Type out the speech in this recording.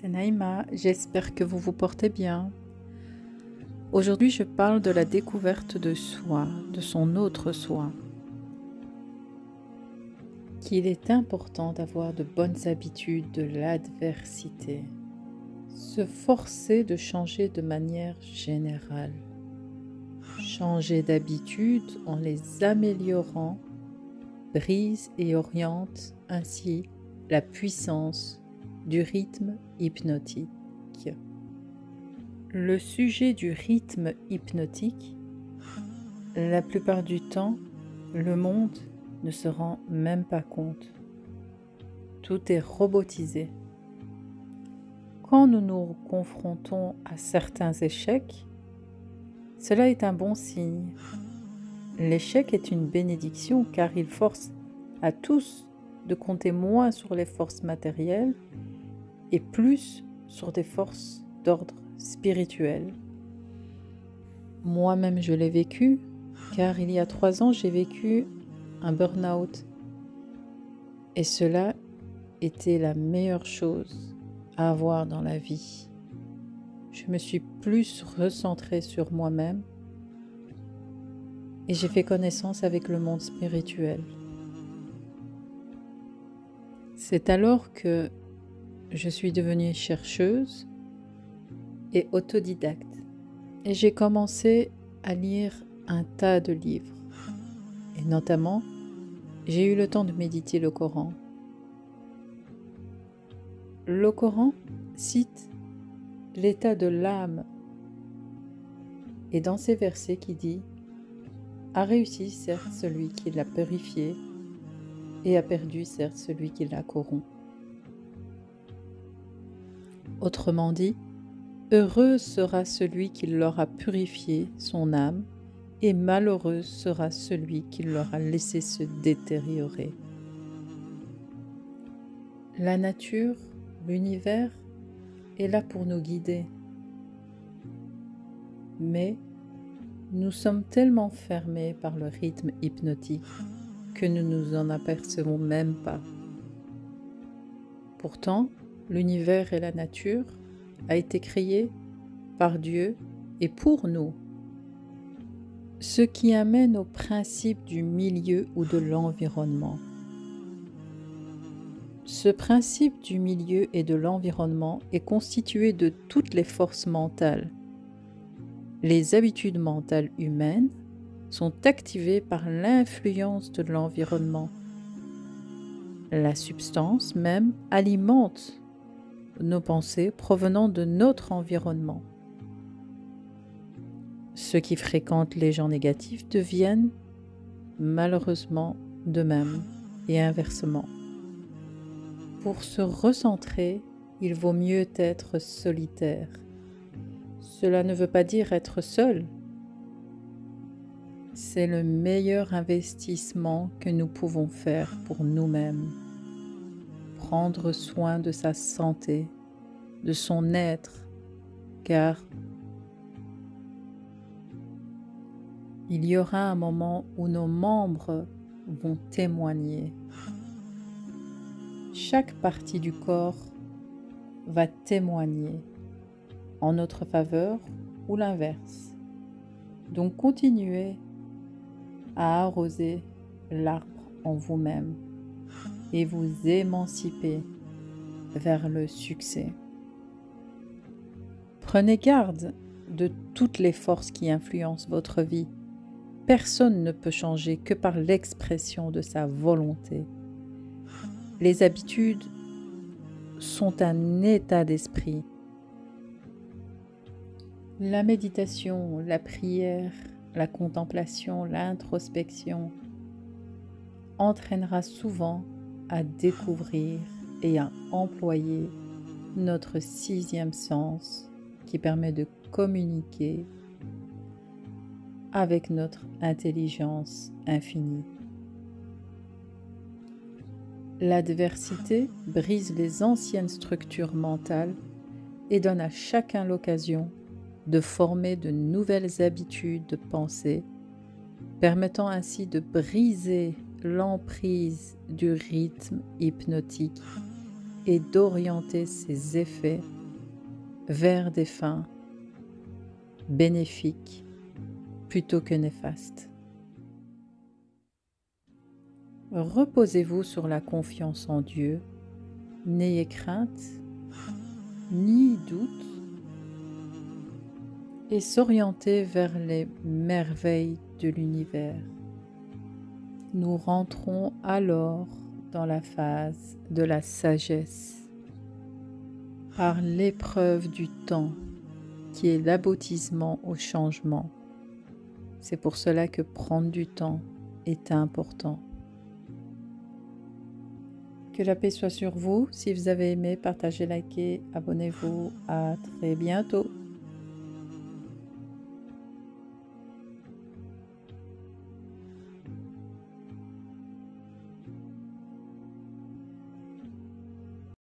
C'est Naïma, j'espère que vous vous portez bien. Aujourd'hui, je parle de la découverte de soi, de son autre soi. Qu'il est important d'avoir de bonnes habitudes de l'adversité. Se forcer de changer de manière générale. Changer d'habitude en les améliorant brise et oriente ainsi la puissance du rythme hypnotique. Le sujet du rythme hypnotique, la plupart du temps, le monde ne se rend même pas compte. Tout est robotisé. Quand nous nous confrontons à certains échecs, cela est un bon signe. L'échec est une bénédiction car il force à tous de compter moins sur les forces matérielles et plus sur des forces d'ordre spirituel. Moi-même, je l'ai vécu car il y a 3 ans, j'ai vécu un burn-out et cela était la meilleure chose à avoir dans la vie. Je me suis plus recentrée sur moi-même et j'ai fait connaissance avec le monde spirituel. C'est alors que je suis devenue chercheuse et autodidacte. Et j'ai commencé à lire un tas de livres. Et notamment, j'ai eu le temps de méditer le Coran. Le Coran cite l'état de l'âme. Et dans ces versets qui dit « A réussi certes celui qui l'a purifié, et a perdu certes celui qui l'a corrompu. » Autrement dit, heureux sera celui qui l'aura purifié son âme, et malheureux sera celui qui l'aura laissé se détériorer. La nature, l'univers, est là pour nous guider. Mais nous sommes tellement fermés par le rythme hypnotique que nous ne nous en apercevons même pas. Pourtant, l'univers et la nature a été créé par Dieu et pour nous. Ce qui amène au principe du milieu ou de l'environnement. Ce principe du milieu et de l'environnement est constitué de toutes les forces mentales. Les habitudes mentales humaines sont activées par l'influence de l'environnement. La substance même alimente nos pensées provenant de notre environnement. Ceux qui fréquentent les gens négatifs deviennent malheureusement de même et inversement. Pour se recentrer, il vaut mieux être solitaire. Cela ne veut pas dire être seul. C'est le meilleur investissement que nous pouvons faire pour nous-mêmes. Prendre soin de sa santé, de son être, car il y aura un moment où nos membres vont témoigner. Chaque partie du corps va témoigner en notre faveur ou l'inverse. Donc continuez à arroser l'arbre en vous-même et vous émanciper vers le succès. Prenez garde de toutes les forces qui influencent votre vie. Personne ne peut changer que par l'expression de sa volonté. Les habitudes sont un état d'esprit. La méditation, la prière, la contemplation, l'introspection entraînera souvent à découvrir et à employer notre 6e sens qui permet de communiquer avec notre intelligence infinie. L'adversité brise les anciennes structures mentales et donne à chacun l'occasion de former de nouvelles habitudes de pensée, permettant ainsi de briser l'emprise du rythme hypnotique et d'orienter ses effets vers des fins bénéfiques plutôt que néfastes. Reposez-vous sur la confiance en Dieu, n'ayez crainte ni doute et s'orientez vers les merveilles de l'univers. Nous rentrons alors dans la phase de la sagesse par l'épreuve du temps qui est l'aboutissement au changement. C'est pour cela que prendre du temps est important. Que la paix soit sur vous. Si vous avez aimé, partagez, likez, abonnez-vous. À très bientôt.